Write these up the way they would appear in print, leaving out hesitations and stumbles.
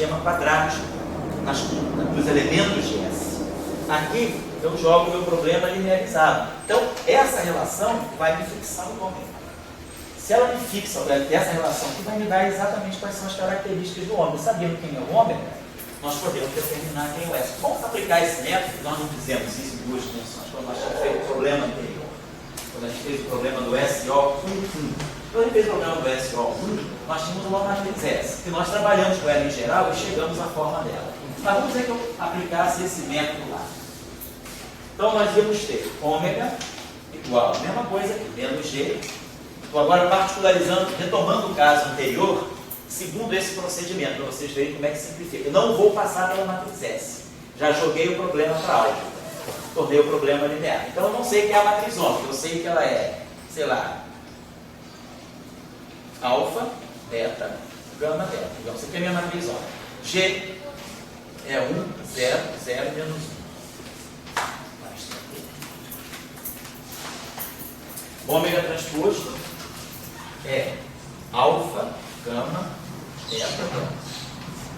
sistema quadrático nos elementos de S. Aqui eu jogo o meu problema linearizado. Então, essa relação vai me fixar o ômega. Se ela me fixa essa relação aqui, vai me dar exatamente quais são as características do ômega. Sabendo quem é o ômega, nós podemos determinar quem é o S. Vamos aplicar esse método, nós não fizemos isso em duas dimensões, quando nós tínhamos feito o problema anterior. Quando a gente fez o problema do SO1, quando a gente fez o problema do SO1, nós tínhamos uma matriz S, que nós trabalhamos com ela em geral e chegamos à forma dela. Mas vamos dizer que eu aplicasse esse método lá. Então nós íamos ter ômega igual a mesma coisa aqui, menos G. Estou agora particularizando, retomando o caso anterior, segundo esse procedimento, para vocês verem como é que simplifica. Eu não vou passar pela matriz S. Já joguei o problema para álgebra. Tornei o problema linear. Então eu não sei que é a matriz ômega. Eu sei que ela é, sei lá, alfa, beta, gama, delta. Então isso aqui é a minha matriz ômega. G é 1, 0, 0, menos 1. Ômega transposto é alfa, gama, beta, delta.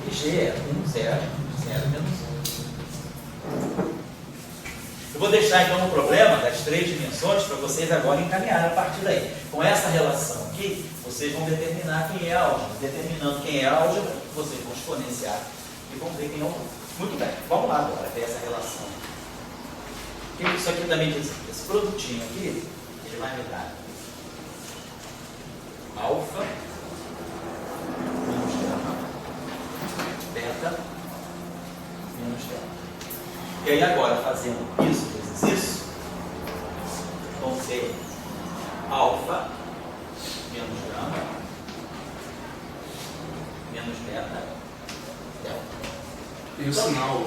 E G é 1, 0, 0, menos 1. Eu vou deixar então o problema das 3 dimensões para vocês agora encaminharem a partir daí. Com essa relação aqui, vocês vão determinar quem é a álgebra. Determinando quem é a álgebra, vocês vão exponenciar e vão ver quem é o grupo. Muito bem, vamos lá agora ver essa relação. O que isso aqui também diz? Esse produtinho aqui, ele vai me dar alfa menos gama, beta menos delta. E aí agora, fazendo isso vezes isso, vão ser alfa menos gama menos beta delta. E o sinal?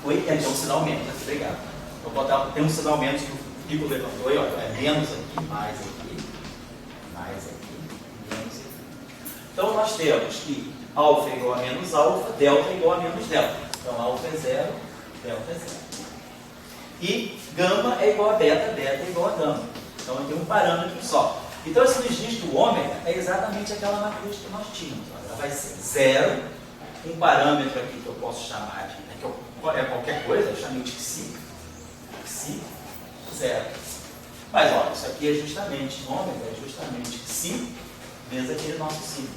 Oi? É um sinal menos, aqui, obrigado. Vou botar, tem um sinal menos que o Pico levantou, e olha, é menos aqui, mais aqui, menos aqui. Então nós temos que alfa é igual a menos alfa, delta é igual a menos delta. Então alfa é 0, delta é 0. E gama é igual a beta, beta é igual a gama. Então eu tenho um parâmetro só. Então esse nos diz que o ômega é exatamente aquela matriz que nós tínhamos. Ela vai ser 0, um parâmetro aqui que eu posso chamar de, é qualquer coisa, eu chamei de psi, 0. Mas olha, isso aqui é justamente, ômega é justamente psi vezes aquele nosso si.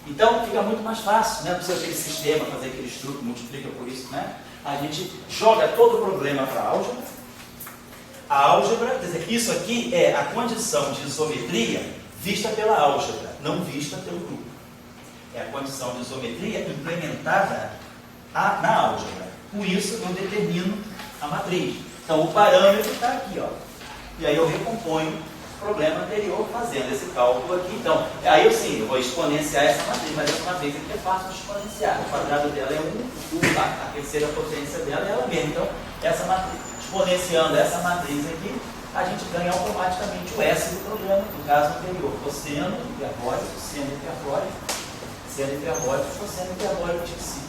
Então fica muito mais fácil, né? Não precisa aquele sistema, fazer aquele truque, multiplica por isso, né? A gente joga todo o problema para a álgebra. A álgebra, quer dizer, isso aqui é a condição de isometria vista pela álgebra, não vista pelo grupo. É a condição de isometria implementada na álgebra. Por isso eu determino a matriz. Então o parâmetro está aqui, ó. E aí eu recomponho o problema anterior fazendo esse cálculo aqui. Então, aí eu sim, eu vou exponenciar essa matriz, mas essa matriz aqui é fácil de exponenciar. O quadrado dela é 1, a terceira potência dela é ela mesma. Então, essa matriz, exponenciando essa matriz aqui, a gente ganha automaticamente o S do problema, no caso anterior. Cosseno hiperbólico, seno hiperbólico, seno hiperbólico, cosseno hiperbólico de psi.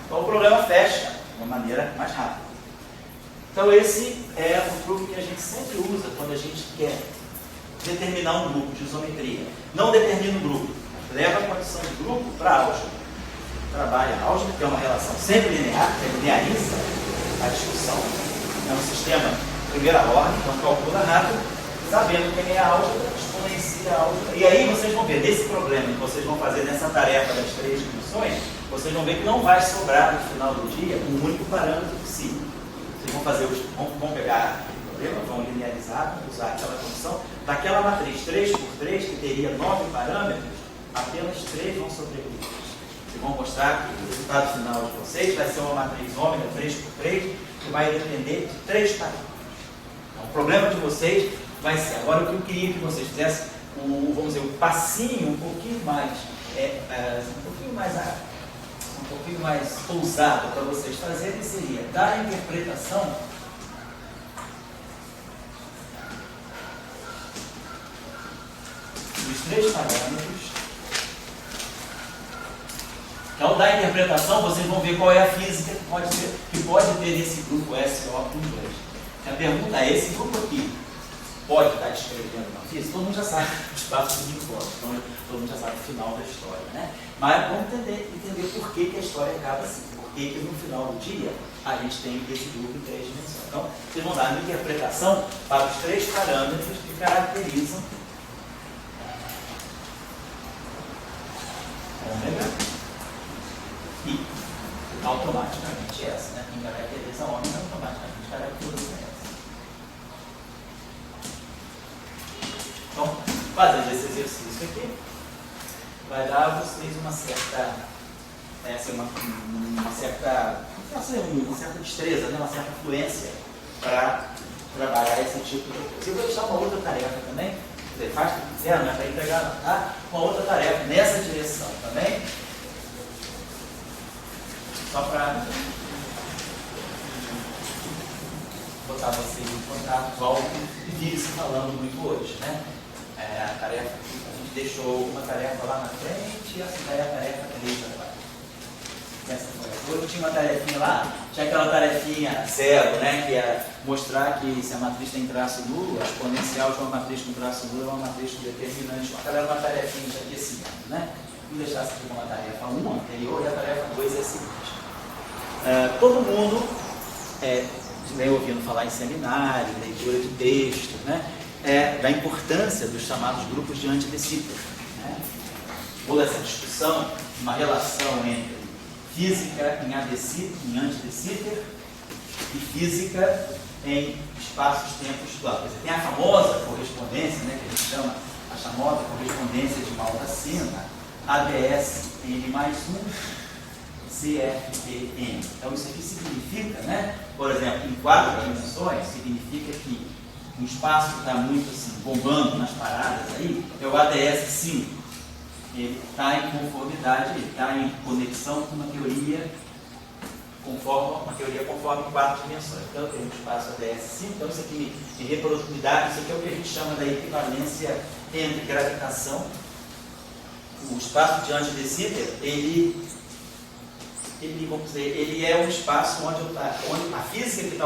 Então o problema fecha de uma maneira mais rápida. Então esse é o truque que a gente sempre usa quando a gente quer determinar um grupo de isometria. Não determina o grupo, leva a condição de grupo para a álgebra. Trabalha a álgebra, que é uma relação sempre linear, que lineariza a discussão. É um sistema de primeira ordem, então calcula rápido, sabendo quem é a álgebra, exponencia a álgebra. E aí vocês vão ver, nesse problema que vocês vão fazer nessa tarefa das 3 dimensões, vocês vão ver que não vai sobrar no final do dia um único parâmetro psi. Vocês vão fazer vão pegar o problema, vão linearizar, vão usar aquela condição. Daquela matriz 3 por 3, que teria 9 parâmetros, apenas 3 vão sobreviver. Vocês vão mostrar que o resultado final de vocês vai ser uma matriz ômega 3 por 3, que vai depender de 3 parâmetros. Então, o problema de vocês vai ser, agora o que eu queria que vocês fizessem, vamos dizer, o passinho um pouquinho mais ousado para vocês fazerem seria dar a interpretação dos 3 parâmetros. Então, da interpretação, vocês vão ver qual é a física que pode ter esse grupo SO com 2. A pergunta é: esse grupo aqui pode estar descrevendo uma física, todo mundo já sabe o espaço subinforme, então todo mundo já sabe o final da história, né? Mas vamos entender por que a história acaba assim, por que no final do dia a gente tem esse grupo em 3 dimensões. Então, vocês vão dar uma interpretação para os 3 parâmetros que caracterizam ômega e automaticamente essa, né? Quem caracteriza ômega automaticamente caracteriza essa. Então, fazendo esse exercício aqui, vai dar a vocês uma certa destreza, né? Uma certa fluência para trabalhar esse tipo de coisa. Eu vou deixar uma outra tarefa também, você faz o que quiser, não é para entregar, não, tá? Uma outra tarefa nessa direção também, só para botar vocês em contato, igual eu vi se falando muito hoje, né? A tarefa aqui, a gente deixou uma tarefa lá na frente e essa daí é a tarefa 3 agora. Essa foi. Hoje tinha uma tarefinha lá, tinha aquela tarefinha 0, né? Que é mostrar que se a matriz tem traço nulo, a exponencial de uma matriz com traço nulo é uma matriz com determinante. Aquela era uma tarefinha de aquecimento, né? Vamos deixar essa aqui como a tarefa 1 anterior e a tarefa 2 é a seguinte. Todo mundo vem ouvindo falar em seminário, leitura de texto, né? Da importância dos chamados grupos de De Sitter, né? Toda essa discussão, uma relação entre física em De Sitter e física em espaços-tempos planos. Tem a famosa correspondência, né, que a gente chama a famosa correspondência de Malta-Sena, ADS N+1 CFTN. Então isso aqui significa, né, por exemplo, em 4 dimensões, significa que um espaço que está muito assim, bombando nas paradas aí, é o ADS 5. Ele está em conformidade, ele está em conexão com uma teoria conforme 4 dimensões. Então tem um espaço ADS 5, então isso aqui em reprodutibilidade, isso aqui é o que a gente chama da equivalência entre gravitação. O espaço de De Sitter, ele é um espaço onde a física que está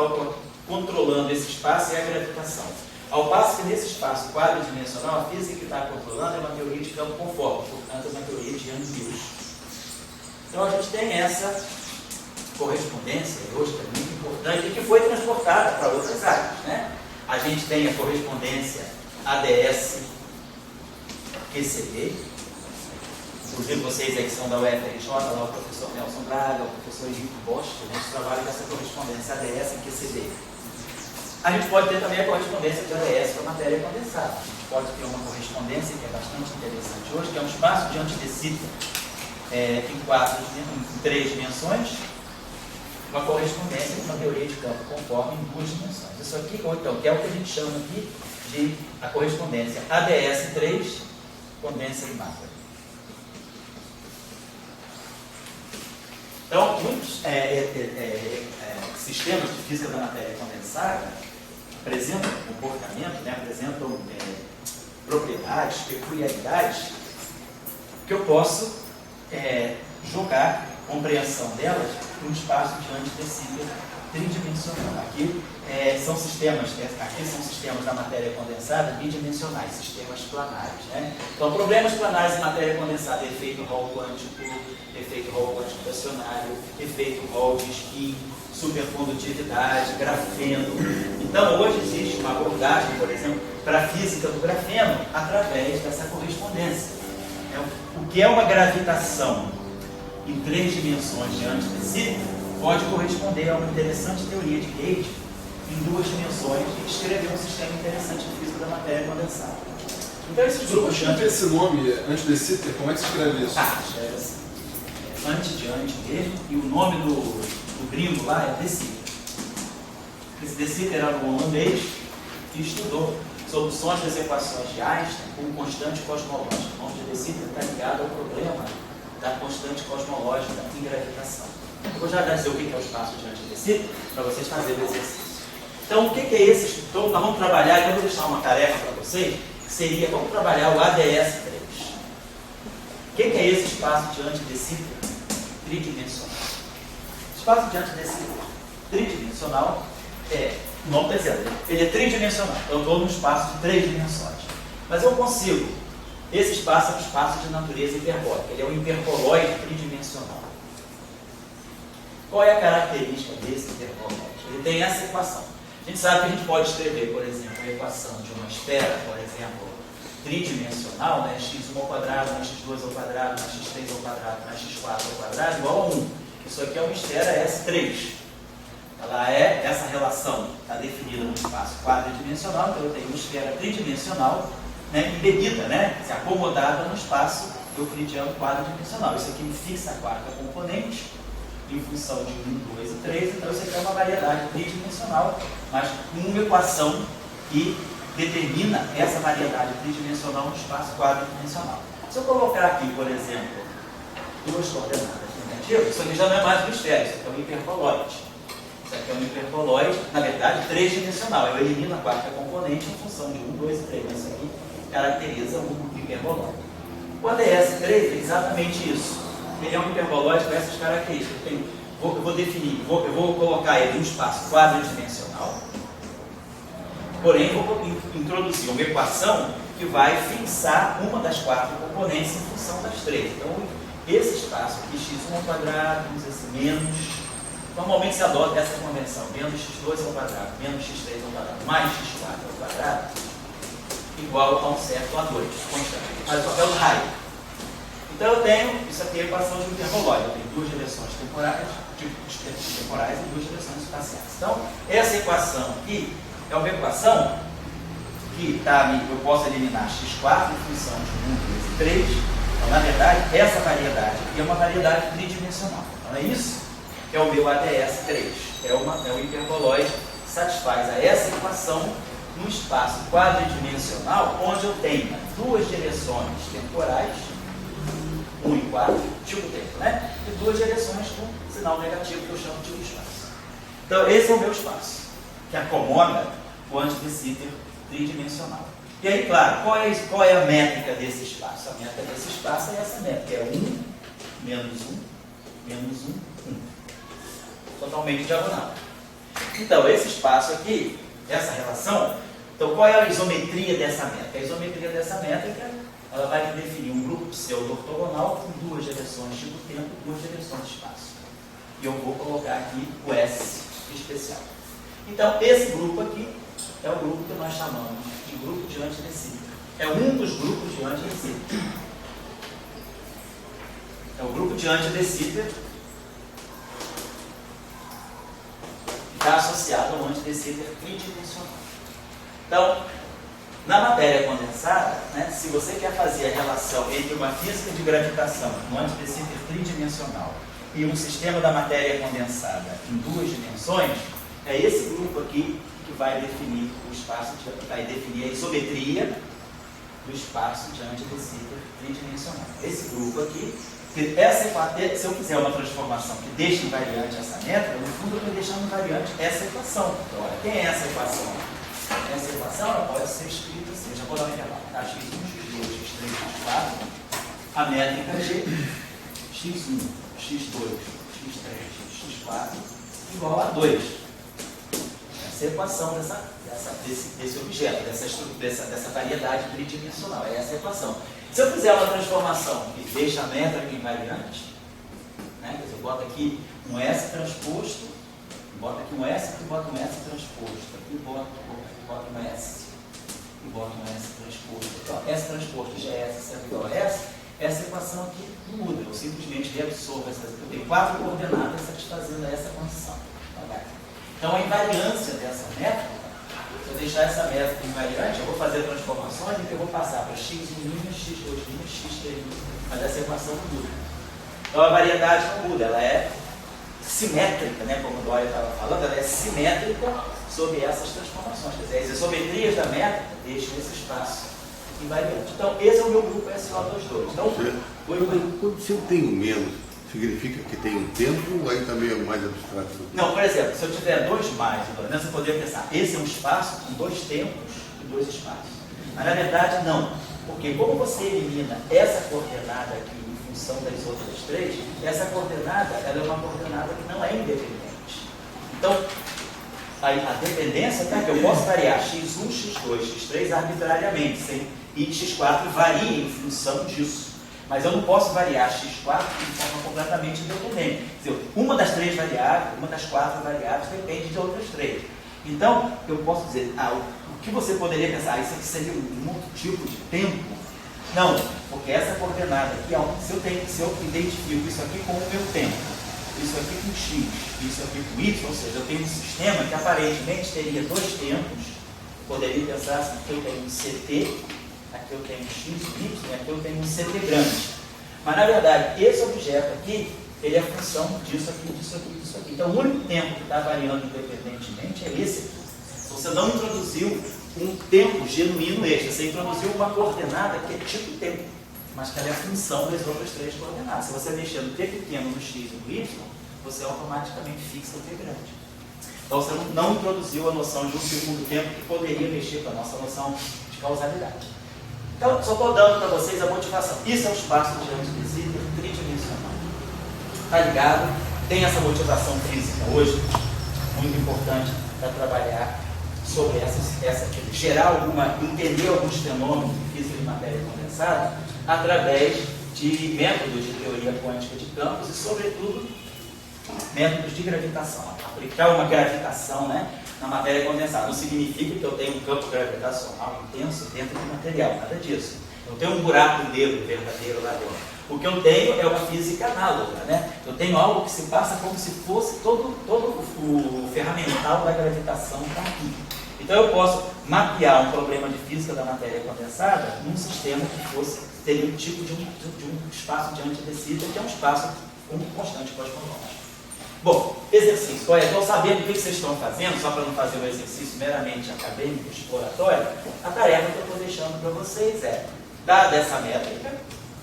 controlando esse espaço é a gravitação. Ao passo que nesse espaço quadridimensional, a física que está controlando é uma teoria de campo conforme, portanto é uma teoria de Yang-Mills. Então a gente tem essa correspondência, hoje que é muito importante, e que foi transportada para outras áreas, né? A gente tem a correspondência ADS-QCD, inclusive vocês aí que são da UFRJ, lá o professor Nelson Braga, o professor Henrique Bosch, a gente trabalha com essa correspondência ADS-QCD. A gente pode ter também a correspondência de ADS para matéria condensada. A gente pode ter uma correspondência que é bastante interessante hoje, que é um espaço de De Sitter em 3 dimensões, uma correspondência com uma teoria de campo conforme em 2 dimensões. Isso aqui, então, que é o que a gente chama aqui de a correspondência ADS3, condência e máquina. Então, muitos sistemas de física da matéria condensada apresentam comportamento, né, apresentam propriedades, peculiaridades, que eu posso jogar compreensão delas num espaço de De Sitter tridimensional. Aqui são sistemas da matéria condensada bidimensionais, sistemas planares, né? Então, problemas planares em matéria condensada, efeito Hall quântico, efeito Hall quântico estacionário, efeito Hall de Skin, supercondutividade, grafeno. Então, hoje existe uma abordagem, por exemplo, para a física do grafeno através dessa correspondência. O que é uma gravitação em 3 dimensões de De Sitter pode corresponder a uma interessante teoria de Gauge em 2 dimensões e descrever um sistema interessante de física da matéria condensada. Então, esses grupos de esse nome, De Sitter, como é que se escreve isso? Escreve assim. De mesmo, e o nome do gringo lá é De Sitter. Esse De Sitter era um holandês que estudou soluções das equações de Einstein com constante cosmológica. O nome de De Sitter está ligado ao problema da constante cosmológica em gravitação. Eu vou já dizer o que é o espaço de De Sitter para vocês fazerem o exercício. Então, o que é esse? Então, nós vamos trabalhar, eu vou deixar uma tarefa para vocês, que seria, vamos trabalhar o ADS3. O que é esse espaço de De Sitter tridimensional? O espaço de De Sitter tridimensional é Não precisa. Ele é tridimensional. Então, eu estou num espaço de 3 dimensões. Mas eu consigo. Esse espaço é um espaço de natureza hiperbólica. Ele é um hiperboloide tridimensional. Qual é a característica desse hiperboloide? Ele tem essa equação. A gente sabe que a gente pode escrever, por exemplo, a equação de uma esfera, por exemplo, tridimensional, né? x1 ao quadrado, mais x2 ao quadrado, mais x3 ao quadrado, mais x4 ao quadrado, igual a 1. Isso aqui é uma esfera S3. Ela é, essa relação está definida no espaço quadridimensional, então eu tenho uma esfera tridimensional, né, embebida, né, acomodada no espaço euclidiano quadridimensional. Isso aqui me fixa a quarta componente, em função de 1, 2 e 3, então isso aqui é uma variedade tridimensional, mas com uma equação que determina essa variedade tridimensional no espaço quadridimensional. Se eu colocar aqui, por exemplo, duas coordenadas negativas, isso aqui já não é mais uma esfera, isso aqui é um hiperboloide. Isso aqui é um hiperboloide, na verdade, tridimensional. Eu elimino a quarta componente em função de 1, 2 e 3. Isso aqui caracteriza um hiperboloide. O ADS3 é exatamente isso. Ele é um hiperboloide com essas características. Eu vou colocar ele em um espaço quadridimensional, porém vou introduzir uma equação que vai fixar uma das 4 componentes em função das 3. Então, esse espaço aqui, x1 ao quadrado, vamos dizer assim, menos, normalmente se adota essa convenção, menos x2 ao quadrado, menos x3 ao quadrado, mais x4 ao quadrado, igual a um certo A2, constante. Faz o papel do raio. Então eu tenho, isso aqui é a equação de um hiperboloide, eu tenho 2 direções temporais e 2 direções espaciais. Então, essa equação aqui é uma equação que eu posso eliminar x4 em função de 1, 2 e 3. Então, na verdade, essa variedade aqui é uma variedade tridimensional. Então, é isso que é o meu ADS3. É um hiperboloide que satisfaz a essa equação num espaço quadridimensional, onde eu tenho 2 direções temporais, 1 e 4, tipo tempo, né? E 2 direções com sinal negativo, que eu chamo de tipo espaço. Então, esse é o meu espaço, que acomoda o antidecíper tridimensional. E aí, claro, qual é a métrica desse espaço? A métrica desse espaço é essa métrica, é 1, menos 1, menos 1, 1. Totalmente diagonal. Então, esse espaço aqui, essa relação, então qual é a isometria dessa métrica? A isometria dessa métrica, ela vai definir um grupo pseudo-ortogonal com 2 direções tipo tempo e 2 direções de espaço. E eu vou colocar aqui o S especial. Então, esse grupo aqui é o grupo que nós chamamos de grupo de antidecíper. É um dos grupos de antidecíper. É o grupo de antidecíper que está associado ao antidecíper tridimensional. Então, na matéria condensada, né, se você quer fazer a relação entre uma física de gravitação, um antidecíper tridimensional, e um sistema da matéria condensada em 2 dimensões, é esse grupo aqui que vai definir o espaço, vai definir a isometria do espaço de antidecíper tridimensional. Esse grupo aqui, se eu fizer uma transformação que deixe invariante essa métrica, no fundo eu estou deixando invariante essa equação. Então, olha, quem é essa equação? Essa equação ela pode ser escrita assim, eu já vou dar um intervalo, tá? x1, x2, x3, x4, a métrica de x1, x2, x3, x4 igual a 2. Essa é a equação desse objeto, dessa variedade tridimensional. É essa a equação. Se eu fizer uma transformação que deixa a métrica invariante, né, quer dizer, eu boto aqui um S transposto, boto aqui um S, aqui boto um S transposto, aqui boto um S, e boto um S transposto. Então, S transposto de S sendo igual a S, essa equação aqui não muda, eu simplesmente reabsorvo essas. Eu tenho 4 coordenadas satisfazendo essa condição. Então, a invariância dessa métrica, se eu deixar essa métrica invariante, eu vou fazer transformações e eu vou passar para x1', x2', x3', mas essa equação não muda. Então, a variedade não muda, ela é simétrica, né, como o Dória estava falando, ela é simétrica sobre essas transformações. Quer dizer, as isometrias da métrica deixam esse espaço invariante. Então, esse é o meu grupo SO22. Então, quando se eu tenho menos, significa que tem um tempo ou aí também é mais abstrato? Não, por exemplo, se eu tiver 2 mais, você poderia pensar, esse é um espaço com 2 tempos e 2 espaços. Mas na verdade não, porque como você elimina essa coordenada aqui em função das outras 3, essa coordenada ela é uma coordenada que não é independente. Então, a dependência tá, que eu posso variar x1, x2, x3 arbitrariamente, e x4 varia em função disso. Mas eu não posso variar x4 de forma completamente independente. Quer dizer, uma das 3 variáveis, uma das 4 variáveis depende de outras 3. Então, eu posso dizer, o que você poderia pensar, isso aqui seria um outro tipo de tempo? Não, porque essa coordenada aqui, se eu identifico isso aqui com o meu tempo, isso aqui com x, isso aqui com y, ou seja, eu tenho um sistema que aparentemente teria 2 tempos, poderia pensar assim, aqui eu tenho um CT, aqui eu tenho um x, y, e aqui eu tenho um CT grande. Mas na verdade, esse objeto aqui, ele é função disso aqui, disso aqui, disso aqui. Então o único tempo que está variando independentemente é esse aqui. Você não introduziu um tempo genuíno extra, você introduziu uma coordenada que é tipo tempo, mas que ela é a função das outras 3 coordenadas. Se você mexer no t pequeno, no x e no y, você automaticamente fixa o t grande. Então você não introduziu a noção de um segundo tempo que poderia mexer com a nossa noção de causalidade. Então, só estou dando para vocês a motivação. Isso é um espaço de antivisível tridimensional. Está ligado? Tem essa motivação física hoje, muito importante para trabalhar sobre entender alguns fenômenos de física de matéria condensada através de métodos de teoria quântica de campos e, sobretudo, métodos de gravitação. Aplicar uma gravitação, né, na matéria condensada não significa que eu tenho um campo gravitacional intenso dentro do material, nada disso. Eu tenho um buraco negro verdadeiro lá dentro. O que eu tenho é uma física análoga, né? Eu tenho algo que se passa como se fosse todo o ferramental da gravitação está aqui. Então eu posso mapear um problema de física da matéria condensada num sistema que teria um tipo de um espaço de antidecida, que é um espaço com constante cosmológico. Bom, exercício. Olha, então sabendo o que vocês estão fazendo, só para não fazer um exercício meramente acadêmico, exploratório, a tarefa que eu estou deixando para vocês é, dada essa métrica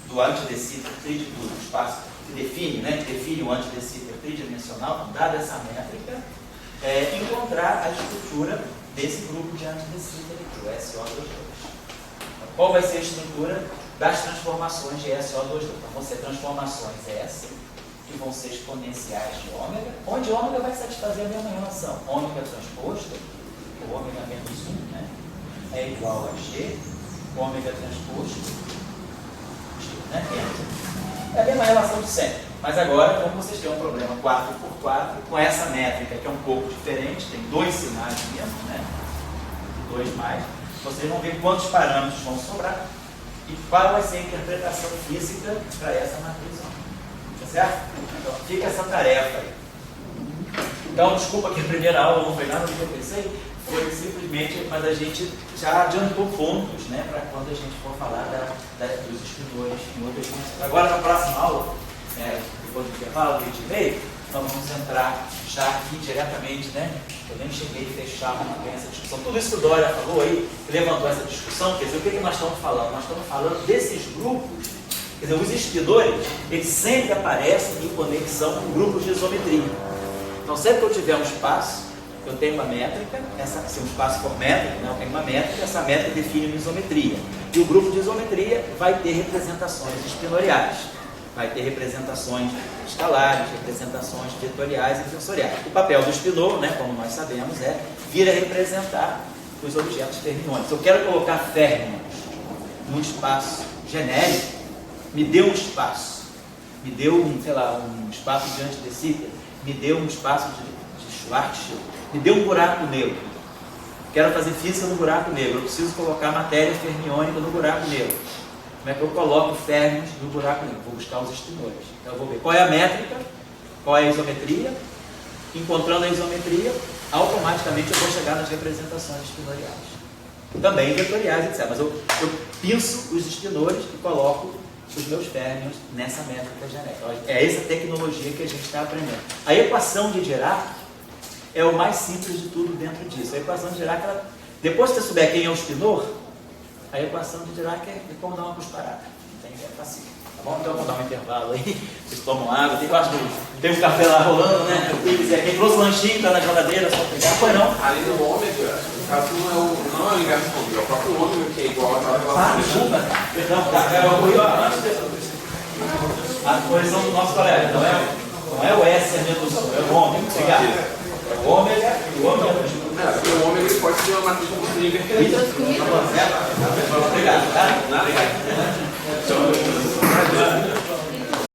do antidecida do espaço que define o antidecida tridimensional, dada essa métrica, encontrar a estrutura desse grupo de antidecida aqui, o SO22. Qual vai ser a estrutura das transformações de SO22? Então, vão ser transformações S, que vão ser exponenciais de ômega, onde ômega vai satisfazer a mesma relação. Ômega transposto, o ômega menos 1, né, é igual a G, ômega transposto, G, né, é a mesma relação de sempre. Mas agora, como vocês têm um problema 4 por 4, com essa métrica que é um pouco diferente, tem 2 sinais mesmo, né, 2 mais, vocês vão ver quantos parâmetros vão sobrar e qual vai ser a interpretação física para essa matriz. Certo? Então, fica essa tarefa aí. Então, desculpa que a primeira aula não foi nada do que eu pensei, foi simplesmente, mas a gente já adiantou pontos, né, para quando a gente for falar dos espinores em outras dimensões. Agora, na próxima aula, depois do intervalo, 20h30, nós vamos entrar já aqui diretamente, né? Eu nem cheguei a fechar muito bem essa discussão. Tudo isso que o Dória falou aí, que levantou essa discussão, quer dizer, o que nós estamos falando? Nós estamos falando desses grupos. Quer dizer, os espinores, eles sempre aparecem em conexão com grupos de isometria. Então, sempre que eu tiver um espaço, eu tenho uma métrica, se um espaço for métrico, né, eu tenho uma métrica, essa métrica define uma isometria. E o grupo de isometria vai ter representações espinoriais, vai ter representações escalares, representações vetoriais e tensoriais. O papel do espinor, né, como nós sabemos, é vir a representar os objetos fermiônicos. Se eu quero colocar férmions num espaço genérico, me deu um espaço, me deu um espaço de antidecida, me deu um espaço de Schwarzschild, me deu um buraco negro. Quero fazer física no buraco negro, eu preciso colocar matéria fermiônica no buraco negro. Como é que eu coloco férmions no buraco negro? Vou buscar os espinores. Então eu vou ver qual é a métrica, qual é a isometria. Encontrando a isometria, automaticamente eu vou chegar nas representações espinoriais. Também vetoriais, etc. Mas eu pinço os espinores e coloco os meus férmions nessa métrica genérica. É essa tecnologia que a gente está aprendendo. A equação de Dirac é o mais simples de tudo dentro disso. A equação de Dirac, depois que você souber quem é o espinor, a equação de Dirac é como dar uma cusparada. É fácil. Tá bom? Então eu vou dar um intervalo aí. Vocês tomam água. Eu acho que tem um café lá rolando, né? Quem trouxe o lanchinho, está na geladeira, só pegar. Foi não? Ali no ômega, no caso não é o ligação, é o próprio ômega que é igual a relação. Desculpa. Perdão, eu corri antes a correção do nosso colega. Não é o S menos 1, é o ômega. Obrigado. É o ômega O homem é Porque o homem ele pode ter uma matriz de combustível invertida. Obrigado, tá? Obrigado.